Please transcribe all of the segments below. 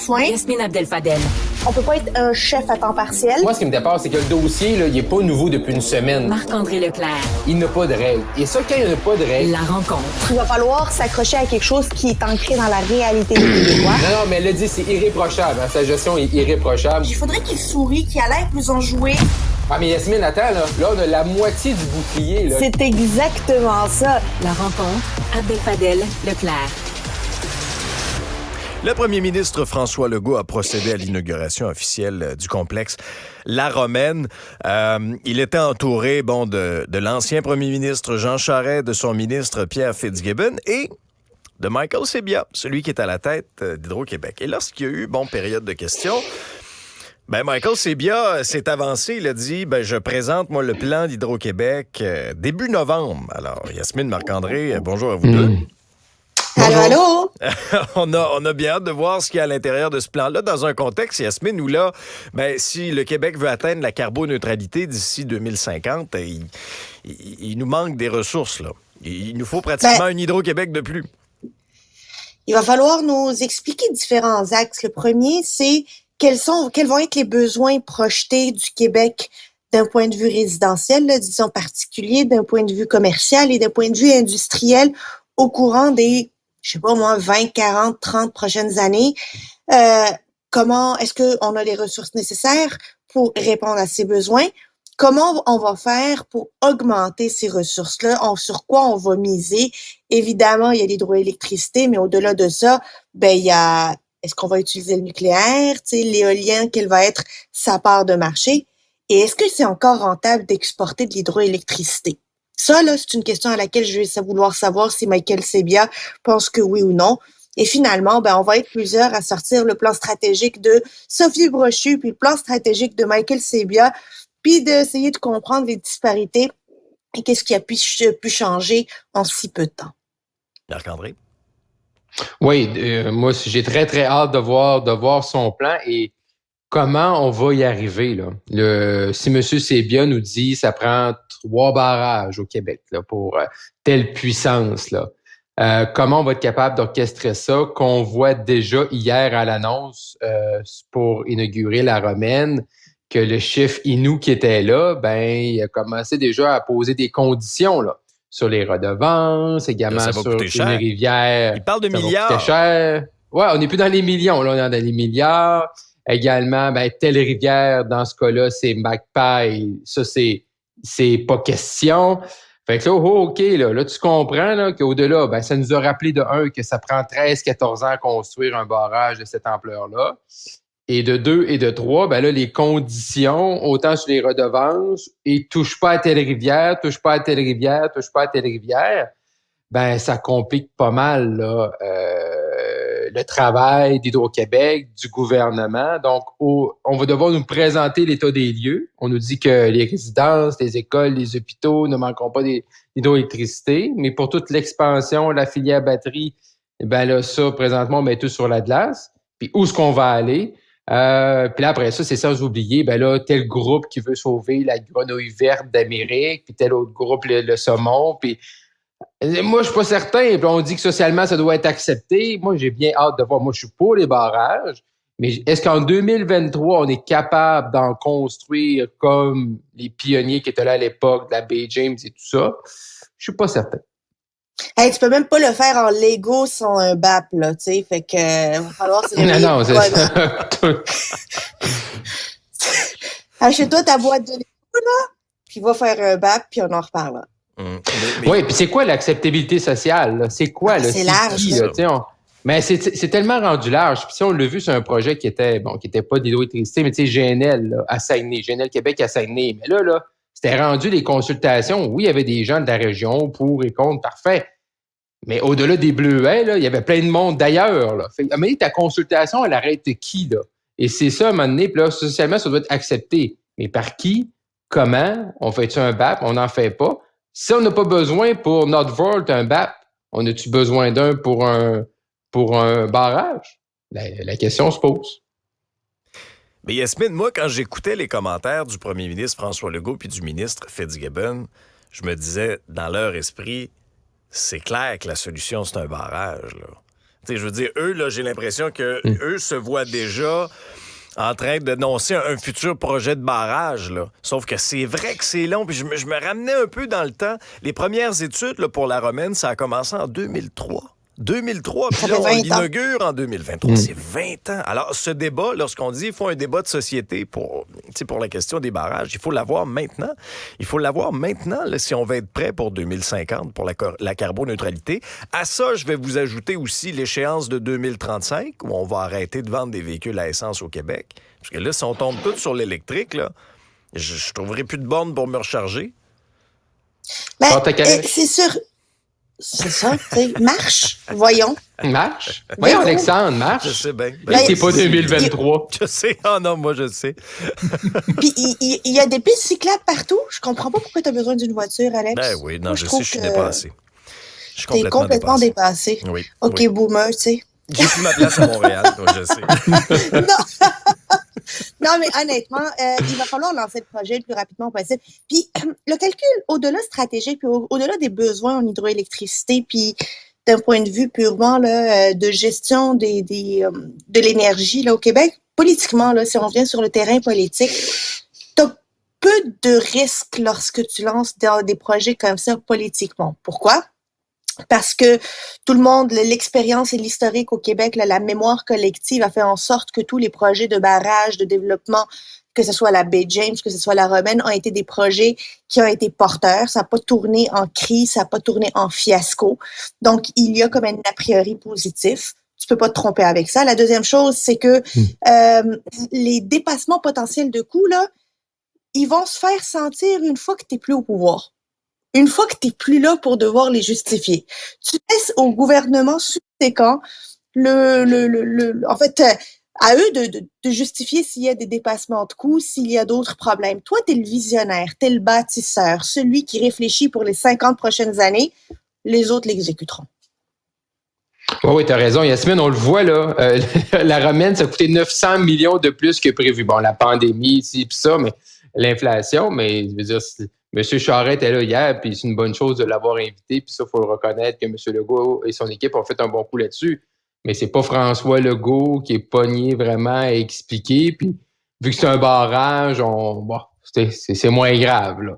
soin. Yasmine Abdel-Fadel. On peut pas être un chef à temps partiel. Moi, ce qui me dépasse, c'est que le dossier, là, il est pas nouveau depuis une semaine. Marc-André Leclerc. Il n'a pas de règles. Et ça, quand il n'y a pas de règles... La rencontre. Il va falloir s'accrocher à quelque chose qui est ancré dans la réalité des Québécois. Non, mais elle l'a dit, c'est irréprochable. Hein? Sa gestion est irréprochable. Il faudrait qu'il sourie, qu'il a l'air plus enjoué. Ah, mais Yasmine, attends, là, on a la moitié du bouclier, là. C'est exactement ça. La rencontre. Abdel-Fadel Leclerc. Le premier ministre François Legault a procédé à l'inauguration officielle du complexe La Romaine. Il était entouré de l'ancien premier ministre Jean Charest, de son ministre Pierre Fitzgibbon et de Michael Sebia, celui qui est à la tête d'Hydro-Québec. Et lorsqu'il y a eu, période de questions, Michael Sebia s'est avancé, il a dit, je présente, moi, le plan d'Hydro-Québec début novembre. Alors, Yasmine, Marc-André, bonjour à vous deux. Allô? On a bien hâte de voir ce qu'il y a à l'intérieur de ce plan-là, dans un contexte, Yasmine, où là, si le Québec veut atteindre la carboneutralité d'ici 2050, il nous manque des ressources, là. Il nous faut pratiquement un Hydro-Québec de plus. Il va falloir nous expliquer différents axes. Le premier, c'est quels vont être les besoins projetés du Québec d'un point de vue résidentiel, là, disons particulier, d'un point de vue commercial et d'un point de vue industriel au courant des 20, 40, 30 prochaines années. Comment est-ce qu'on a les ressources nécessaires pour répondre à ces besoins? Comment on va faire pour augmenter ces ressources-là? Sur quoi on va miser? Évidemment, il y a l'hydroélectricité, mais au-delà de ça, est-ce qu'on va utiliser le nucléaire? L'éolien, quelle va être sa part de marché? Et est-ce que c'est encore rentable d'exporter de l'hydroélectricité? Ça, là, c'est une question à laquelle je vais vouloir savoir si Michael Sebia pense que oui ou non. Et finalement, on va être plusieurs à sortir le plan stratégique de Sophie Brochu, puis le plan stratégique de Michael Sebia, puis d'essayer de comprendre les disparités et qu'est-ce qui a pu changer en si peu de temps. Marc-André? Oui, moi, j'ai très, très hâte de voir son plan et comment on va y arriver, là. Si M. Sebia nous dit ça prend 3 barrages au Québec là, pour telle puissance, là. Comment on va être capable d'orchestrer ça, qu'on voit déjà hier à l'annonce pour inaugurer la Romaine, que le chef Innu qui était là, il a commencé déjà à poser des conditions là, sur les redevances, également là, sur une rivière. Il parle de ça milliards. Va coûter cher. Ouais, on n'est plus dans les millions, là, on est dans les milliards. Également, telle rivière, dans ce cas-là, c'est Magpie. Ça, c'est pas question. Fait que là, OK, là, tu comprends là, qu'au-delà, ça nous a rappelé de un que ça prend 13-14 ans à construire un barrage de cette ampleur-là. Et de 2 et de 3, là, les conditions, autant sur les redevances, et touche pas à telle rivière, touche pas à telle rivière, touche pas à telle rivière, ça complique pas mal là, le travail d'Hydro-Québec, du gouvernement. Donc, on va devoir nous présenter l'état des lieux. On nous dit que les résidences, les écoles, les hôpitaux ne manqueront pas d'hydroélectricité, mais pour toute l'expansion, la filière batterie, là, ça, présentement, on met tout sur la glace. Puis où est-ce qu'on va aller? Puis là, après ça, c'est sans oublier, là, tel groupe qui veut sauver la grenouille verte d'Amérique, puis tel autre groupe, le saumon, puis moi, je suis pas certain. Puis on dit que socialement, ça doit être accepté. Moi, j'ai bien hâte de voir. Moi, je suis pour les barrages. Mais est-ce qu'en 2023, on est capable d'en construire comme les pionniers qui étaient là à l'époque, de la Bay James et tout ça? Je suis pas certain. Hey, tu peux même pas le faire en Lego sans un BAP, là, tu sais. Fait que, va falloir Non, c'est ça. Achète-toi ta boîte de Lego, là, puis va faire un BAP, puis on en reparle. Oui, puis c'est quoi l'acceptabilité sociale? Là? C'est quoi? Là? C'est large. Qui, là? Mais c'est tellement rendu large. Puis si on l'a vu sur un projet qui était pas d'hydroélectricité, mais tu sais, GNL là, à Saguenay, GNL Québec à Saguenay. Mais là, c'était rendu des consultations. Oui, il y avait des gens de la région pour et contre, parfait. Mais au-delà des bleuets, là, il y avait plein de monde d'ailleurs. Là. Fait, mais ta consultation, elle arrête qui, là? Et c'est ça, à un moment donné, puis là, socialement, ça doit être accepté. Mais par qui? Comment? On fait-tu un BAP? On n'en fait pas. Si on n'a pas besoin pour notre Volt un BAP, on a-tu besoin d'un pour un barrage? La question se pose. Mais Yasmine, moi, quand j'écoutais les commentaires du premier ministre François Legault puis du ministre Fitzgibbon, je me disais, dans leur esprit, c'est clair que la solution, c'est un barrage, là. Je veux dire, eux, là, j'ai l'impression que eux se voient déjà en train d'annoncer un futur projet de barrage, là. Sauf que c'est vrai que c'est long, puis je me ramenais un peu dans le temps. Les premières études là, pour la Romaine, ça a commencé en 2003. 2003, puis là, on l'inaugure en 2023. C'est 20 ans. Alors, ce débat, lorsqu'on dit qu'il faut un débat de société pour la question des barrages, il faut l'avoir maintenant. Il faut l'avoir maintenant là, si on veut être prêt pour 2050, pour la carboneutralité. À ça, je vais vous ajouter aussi l'échéance de 2035, où on va arrêter de vendre des véhicules à essence au Québec. Parce que là, si on tombe tous sur l'électrique, là, je ne trouverai plus de bornes pour me recharger. Ben, c'est sûr... C'est ça, tu sais. Marche, voyons. Marche? Voyons, Alexandre, marche. Je sais bien. C'est pas 2023. Je sais. Ah non, moi, je sais. Puis, il y a des pistes cyclables partout. Je comprends pas pourquoi tu as besoin d'une voiture, Alex. Ben oui, non, je sais, je suis dépassé. Je suis complètement dépassé. Oui. OK, oui. Boomer, tu sais. J'ai plus ma place à Montréal, moi, je sais. Non. Non, mais honnêtement, il va falloir lancer le projet le plus rapidement possible. Puis, le calcul au-delà stratégique, puis au-delà des besoins en hydroélectricité, puis d'un point de vue purement là, de gestion de l'énergie là, au Québec, politiquement, là, si on vient sur le terrain politique, tu as peu de risques lorsque tu lances des projets comme ça politiquement. Pourquoi? Parce que tout le monde, l'expérience et l'historique au Québec, là, la mémoire collective a fait en sorte que tous les projets de barrage, de développement, que ce soit la baie James, que ce soit la Romaine, ont été des projets qui ont été porteurs. Ça n'a pas tourné en crise, ça n'a pas tourné en fiasco. Donc, il y a comme un a priori positif. Tu peux pas te tromper avec ça. La deuxième chose, c'est que les dépassements potentiels de coûts, là, ils vont se faire sentir une fois que tu n'es plus au pouvoir. Une fois que tu n'es plus là pour devoir les justifier. Tu laisses au gouvernement subséquent en fait, à eux de justifier s'il y a des dépassements de coûts, s'il y a d'autres problèmes. Toi, tu es le visionnaire, tu es le bâtisseur, celui qui réfléchit pour les 50 prochaines années. Les autres l'exécuteront. Oui, tu as raison. Yasmine, on le voit, là. La Romaine, ça a coûté 900 millions de plus que prévu. Bon, la pandémie, ici, puis ça, mais l'inflation, mais je veux dire... M. Charest était là hier, puis c'est une bonne chose de l'avoir invité, puis ça, il faut le reconnaître que M. Legault et son équipe ont fait un bon coup là-dessus. Mais c'est pas François Legault qui est pogné vraiment à expliquer, puis vu que c'est un barrage, c'est moins grave, là.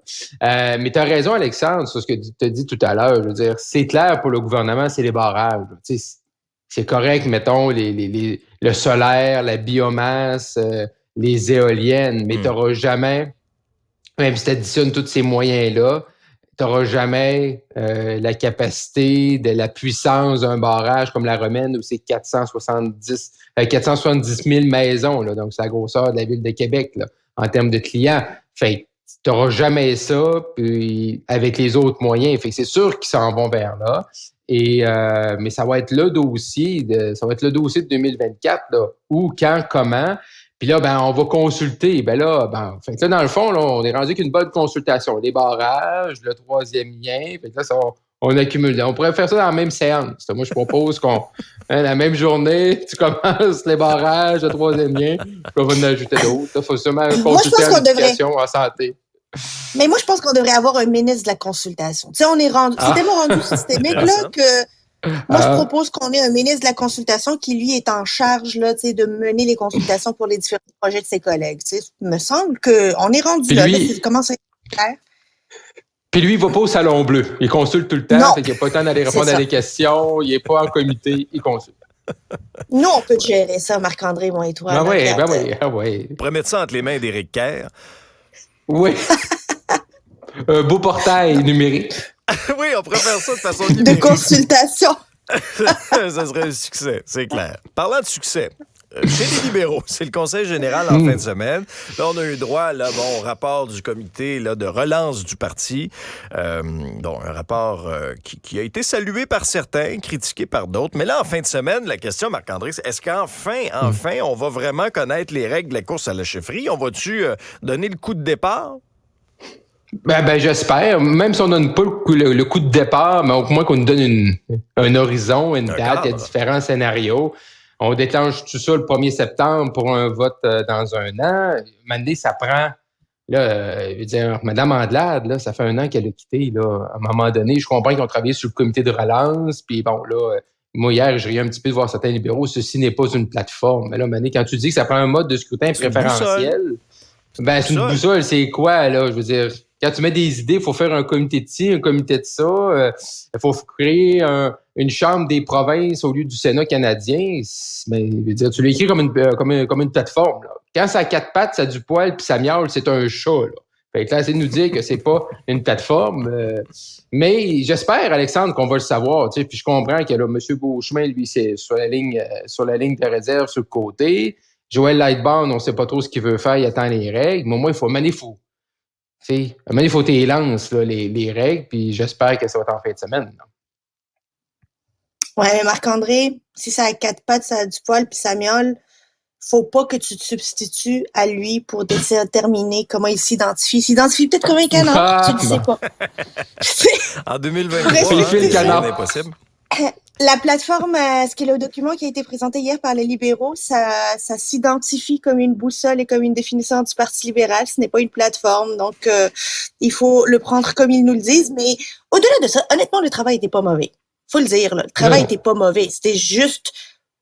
Mais tu as raison, Alexandre, sur ce que tu as dit tout à l'heure. Je veux dire, c'est clair pour le gouvernement, c'est les barrages. C'est correct, mettons, le solaire, la biomasse, les éoliennes, mais tu n'auras jamais... Même si tu additionnes tous ces moyens-là, tu n'auras jamais la capacité de la puissance d'un barrage comme la Romaine où c'est 470 000 maisons. Là, donc, c'est la grosseur de la ville de Québec là, en termes de clients. Fait tu n'auras jamais ça puis avec les autres moyens. Fait que c'est sûr qu'ils s'en vont vers là. Mais ça va être le dossier de 2024. Là, où, quand, comment... Puis là, on va consulter. Fait que là, dans le fond, là, on est rendu qu'une bonne consultation. Les barrages, le troisième lien. Fait que là, on accumule. On pourrait faire ça dans la même séance. Moi, je propose la même journée, tu commences les barrages, le troisième lien, puis on va en ajouter d'autres. Il faut sûrement consulter en éducation, en santé. Mais moi, je pense qu'on devrait avoir un ministre de la consultation. Tu sais, on est rendu, c'est tellement rendu systémique là que... Moi, je propose qu'on ait un ministre de la consultation qui, lui, est en charge là, de mener les consultations pour les différents projets de ses collègues. Il me semble qu'on est rendu là. Ça commence à être clair. Puis lui, il ne va pas au Salon Bleu. Il consulte tout le temps. Il n'a pas le temps d'aller répondre à des questions. Il n'est pas en comité. Il consulte. Nous, on peut gérer ça, Marc-André, moi et toi. Oui. On pourrait mettre ça entre les mains d'Éric Kerr. Oui. Un beau portail numérique. Oui, on pourrait faire ça de façon numérique. De consultation. Ça serait un succès, c'est clair. Parlant de succès, chez les libéraux, c'est le Conseil général en fin de semaine. Là, on a eu droit au rapport du comité de relance du parti. Un rapport qui a été salué par certains, critiqué par d'autres. Mais là, en fin de semaine, la question, Marc-André, c'est est-ce qu'enfin, on va vraiment connaître les règles de la course à la chefferie? On va-tu donner le coup de départ? J'espère. Même si on donne pas le coup de départ, mais au moins qu'on nous donne un horizon, une date, il y a différents scénarios. On déclenche tout ça le 1er septembre pour un vote dans un an. Maintenant, ça prend... Là, je veux dire, Mme Andelade, là, ça fait 1 an qu'elle a quitté. Là, à un moment donné, je comprends qu'ils ont travaillé sur le comité de relance. Puis bon, là, Moi, hier, je riais un petit peu de voir certains libéraux. Ceci n'est pas une plateforme. Mais là, Mané, quand tu dis que ça prend un mode de scrutin préférentiel, c'est une boussole, c'est quoi, là? Je veux dire, quand tu mets des idées, il faut faire un comité de ci, un comité de ça. Il faut créer une chambre des provinces au lieu du Sénat canadien. Mais, je veux dire, tu l'écris comme une plateforme, là. Quand ça a 4 pattes, ça a du poil, puis ça miaule, c'est un chat, là. Fait que là, c'est de nous dire que c'est pas une plateforme. Mais j'espère, Alexandre, qu'on va le savoir. Tu sais, puis je comprends que là, M. Beauchemin, lui, c'est sur la ligne de réserve sur le côté. Joël Lightbound, on ne sait pas trop ce qu'il veut faire, il attend les règles. Mais au moins, il faut tes lances, là, les règles, puis j'espère que ça va être en fin de semaine. Là. Ouais, mais Marc-André, si ça a 4 pattes, ça a du poil, puis ça miaule, faut pas que tu te substitues à lui pour déterminer comment il s'identifie. Il s'identifie peut-être comme un canard, tu le sais pas. En 2023, c'est impossible. La plateforme, ce qui est le document qui a été présenté hier par les libéraux, ça s'identifie comme une boussole et comme une définition du Parti libéral. Ce n'est pas une plateforme, donc il faut le prendre comme ils nous le disent. Mais au-delà de ça, honnêtement, le travail n'était pas mauvais. Faut le dire, là. Le travail n'était pas mauvais. C'était juste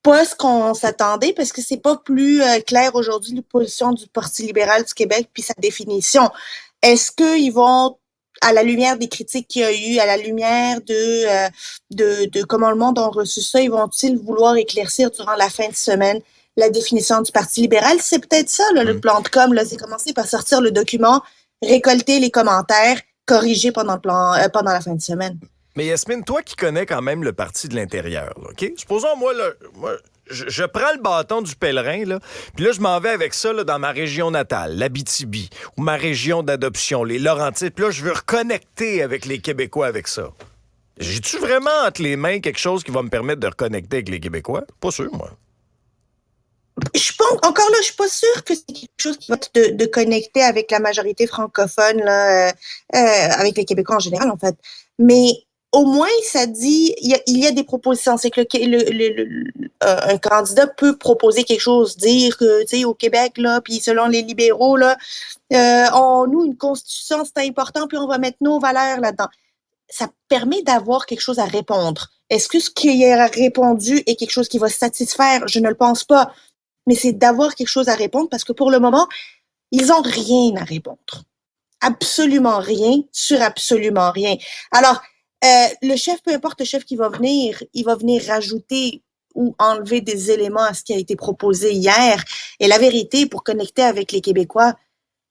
pas ce qu'on s'attendait parce que c'est pas plus clair aujourd'hui la position du Parti libéral du Québec puis sa définition. Est-ce qu'ils vont, à la lumière des critiques qu'il y a eu, à la lumière de comment le monde a reçu ça, ils vont-ils vouloir éclaircir durant la fin de semaine la définition du Parti libéral? C'est peut-être ça, là, le plan de com. Là, c'est commencer par sortir le document, récolter les commentaires, corriger pendant la fin de semaine. Mais Yasmine, toi qui connais quand même le parti de l'intérieur, là, OK? Supposons, moi, je prends le bâton du pèlerin, là, puis là, je m'en vais avec ça là, dans ma région natale, l'Abitibi, ou ma région d'adoption, les Laurentides, puis là, je veux reconnecter avec les Québécois avec ça. J'ai-tu vraiment entre les mains quelque chose qui va me permettre de reconnecter avec les Québécois? Pas sûr, moi. Encore là, je suis pas sûre que c'est quelque chose qui va de connecter avec la majorité francophone, là, avec les Québécois en général, en fait. Mais au moins, ça dit, il y a des propositions. C'est que un candidat peut proposer quelque chose, dire que, tu sais, au Québec, là, puis selon les libéraux, là, nous, une constitution, c'est important, puis on va mettre nos valeurs là-dedans. Ça permet d'avoir quelque chose à répondre. Est-ce que ce qui est répondu est quelque chose qui va satisfaire? Je ne le pense pas. Mais c'est d'avoir quelque chose à répondre parce que pour le moment, ils ont rien à répondre. Absolument rien sur absolument rien. Alors, le chef, peu importe le chef qui va venir, il va venir rajouter ou enlever des éléments à ce qui a été proposé hier. Et la vérité, pour connecter avec les Québécois,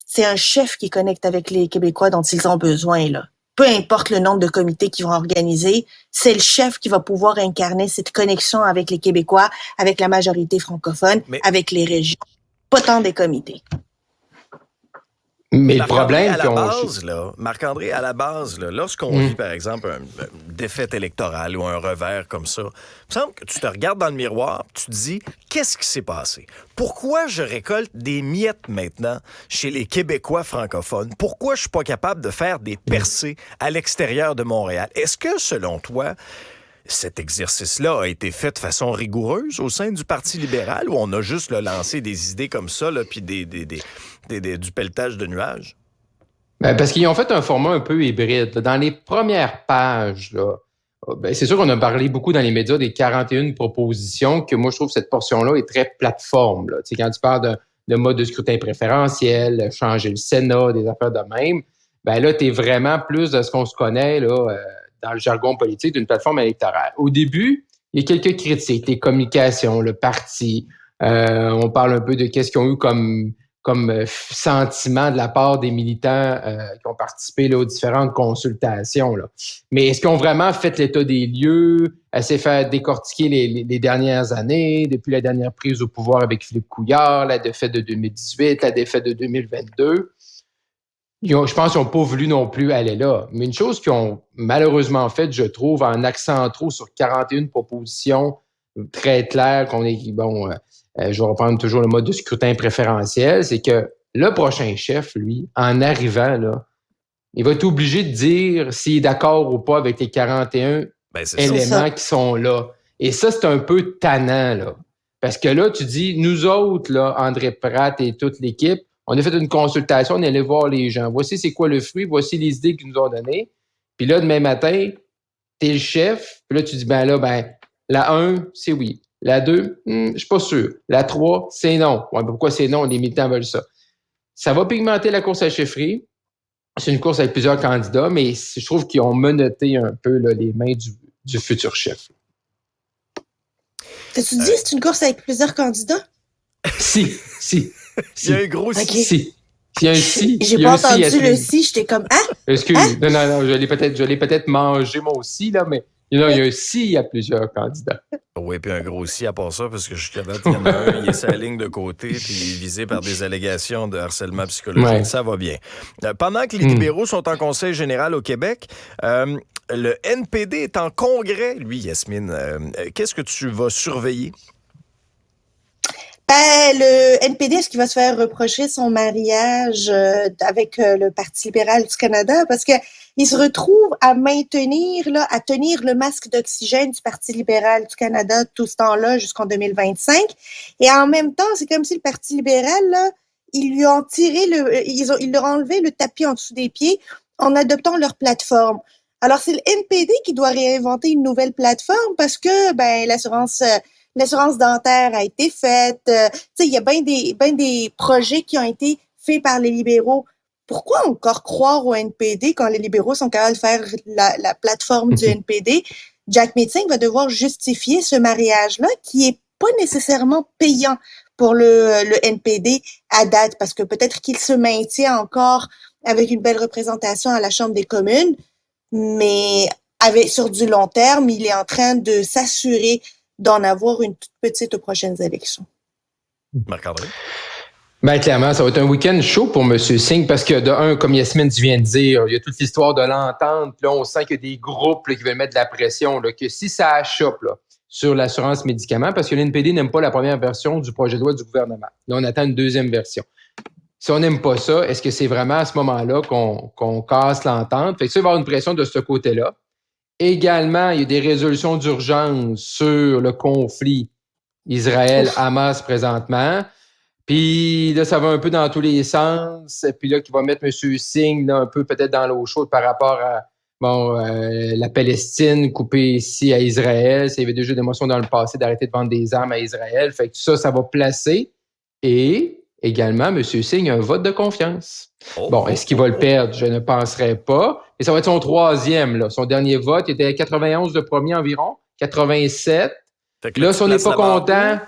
c'est un chef qui connecte avec les Québécois dont ils ont besoin, là. Peu importe le nombre de comités qu'ils vont organiser, c'est le chef qui va pouvoir incarner cette connexion avec les Québécois, avec la majorité francophone, avec les régions. Pas tant des comités. Mais le problème, à la base, là, Marc-André, à la base, là, lorsqu'on vit, par exemple, une défaite électorale ou un revers comme ça, il me semble que tu te regardes dans le miroir, tu te dis, qu'est-ce qui s'est passé? Pourquoi je récolte des miettes maintenant chez les Québécois francophones? Pourquoi je suis pas capable de faire des percées à l'extérieur de Montréal? Est-ce que, selon toi, cet exercice-là a été fait de façon rigoureuse au sein du Parti libéral ou on a juste là, lancé des idées comme ça, là, puis du pelletage de nuages? Ben, parce qu'ils ont fait un format un peu hybride. Dans les premières pages, là, ben, c'est sûr qu'on a parlé beaucoup dans les médias des 41 propositions, que moi, je trouve que cette portion-là est très plateforme. Là. Quand tu parles de mode de scrutin préférentiel, changer le Sénat, des affaires de même, ben là, tu es vraiment plus de ce qu'on se connaît là, dans le jargon politique d'une plateforme électorale. Au début, il y a quelques critiques, les communications, le parti. On parle un peu de qu'est-ce qu'ils ont eu comme sentiment de la part des militants qui ont participé là, aux différentes consultations. Là. Mais est-ce qu'ils ont vraiment fait l'état des lieux, assez fait décortiquer les dernières années, depuis la dernière prise au pouvoir avec Philippe Couillard, la défaite de 2018, la défaite de 2022? Je pense qu'ils n'ont pas voulu non plus aller là. Mais une chose qu'ils ont malheureusement faite, je trouve, en accent trop sur 41 propositions très claires, qu'on est, je vais reprendre toujours le mode de scrutin préférentiel, c'est que le prochain chef, lui, en arrivant, là, il va être obligé de dire s'il est d'accord ou pas avec les 41 éléments qui sont là. Et ça, c'est un peu tannant, là. Parce que là, tu dis, nous autres, là, André Pratt et toute l'équipe, on a fait une consultation, on est allé voir les gens. Voici c'est quoi le fruit, voici les idées qu'ils nous ont données. Puis là, demain matin, t'es le chef. Puis là, tu dis, La 1, c'est oui. La 2, je suis pas sûr. La 3, c'est non. Ouais, pourquoi c'est non? Les militants veulent ça. Ça va pigmenter la course à la chefferie. C'est une course avec plusieurs candidats, mais je trouve qu'ils ont menotté un peu là, les mains du futur chef. T'as-tu dit que c'est une course avec plusieurs candidats? Si. Il y a un gros Ok. Si. Il y a un si. J'ai il y a pas un si, entendu Yasmine. le si, j'étais comme Excuse, Hein? non, je l'ai peut-être mangé moi aussi, là, mais il y a un si à plusieurs candidats. Oui, puis un gros si à part ça, parce que jusqu'à date, il y en a un, il est sur la ligne de côté, puis il est visé par des allégations de harcèlement psychologique. Ouais. Ça va bien. Pendant que les libéraux sont en conseil général au Québec, le NPD est en congrès, lui, Yasmine. Qu'est-ce que tu vas surveiller? Ben, le NPD, est-ce qu'il va se faire reprocher son mariage avec le Parti libéral du Canada? Parce que il se retrouve à tenir le masque d'oxygène du Parti libéral du Canada tout ce temps-là jusqu'en 2025. Et en même temps, c'est comme si le Parti libéral, là, ils lui ont ils leur ont enlevé le tapis en dessous des pieds en adoptant leur plateforme. Alors, c'est le NPD qui doit réinventer une nouvelle plateforme parce que, l'assurance dentaire a été faite. Tu sais, il y a bien des projets qui ont été faits par les libéraux. Pourquoi encore croire au NPD quand les libéraux sont capables de faire la plateforme du NPD? Jack Meeting va devoir justifier ce mariage-là qui est pas nécessairement payant pour le NPD à date parce que peut-être qu'il se maintient encore avec une belle représentation à la Chambre des communes, mais sur du long terme, il est en train de s'assurer d'en avoir une toute petite aux prochaines élections. Marc-André? Ben, clairement, ça va être un week-end chaud pour M. Singh parce que, de un, comme Yasmine, tu viens de dire, il y a toute l'histoire de l'entente. Là, on sent qu'il y a des groupes là, qui veulent mettre de la pression, là, que si ça achoppe là, sur l'assurance médicaments, parce que l'NPD n'aime pas la première version du projet de loi du gouvernement. Là, on attend une deuxième version. Si on n'aime pas ça, est-ce que c'est vraiment à ce moment-là qu'on casse l'entente? Fait que ça, il va y avoir une pression de ce côté-là. Également, il y a des résolutions d'urgence sur le conflit Israël-Hamas présentement. Puis là, ça va un peu dans tous les sens. Puis là, qui va mettre M. Singh là, un peu peut-être dans l'eau chaude par rapport à la Palestine coupée ici à Israël. Il y avait déjà des motions dans le passé d'arrêter de vendre des armes à Israël. Fait que ça va placer. Et également, M. Singh a un vote de confiance. Est-ce qu'il va le perdre? Je ne penserais pas. Et ça va être son troisième. Là. Son dernier vote, il était à 91 de premier environ, 87. Là, si on n'est pas content...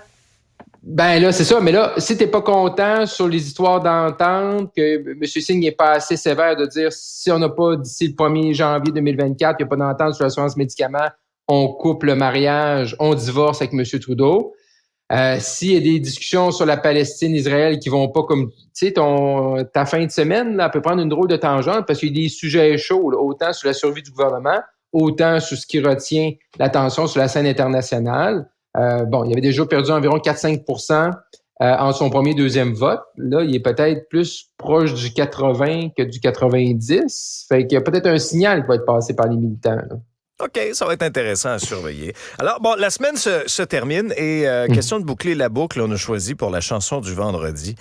Ben là, c'est ça. Mais là, si t'es pas content sur les histoires d'entente, que M. Singh n'est pas assez sévère de dire si on n'a pas d'ici le 1er janvier 2024, il n'y a pas d'entente sur l'assurance médicaments, on coupe le mariage, on divorce avec M. Trudeau. S'il y a des discussions sur la Palestine-Israël qui vont pas comme, tu sais, ta fin de semaine, là, peut prendre une drôle de tangente parce qu'il y a des sujets chauds, là, autant sur la survie du gouvernement, autant sur ce qui retient l'attention sur la scène internationale. Il avait déjà perdu environ 4-5% en son premier et deuxième vote. Là, il est peut-être plus proche du 80 que du 90. Fait qu'il y a peut-être un signal qui va être passé par les militants. Là. OK, ça va être intéressant à surveiller. Alors, la semaine se termine et question de boucler la boucle, on a choisi pour la chanson du vendredi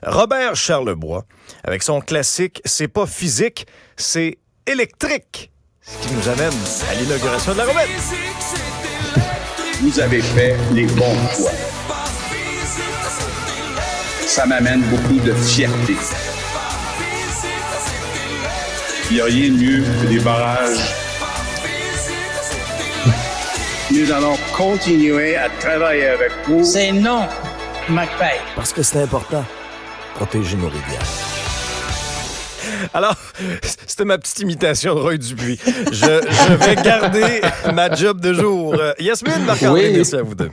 Robert Charlebois avec son classique « C'est pas physique, c'est électrique ». Ce qui nous amène à l'inauguration de la Roumette. Vous avez fait les bons choix. Ça m'amène beaucoup de fierté. Il n'y a rien de mieux que des barrages. Nous allons continuer à travailler avec vous. C'est non, McPay. Parce que c'est important, protéger nos rivières. Alors, c'était ma petite imitation de Roy Dupuis. Je vais garder ma job de jour. Yasmine, Marc-André, merci à vous deux.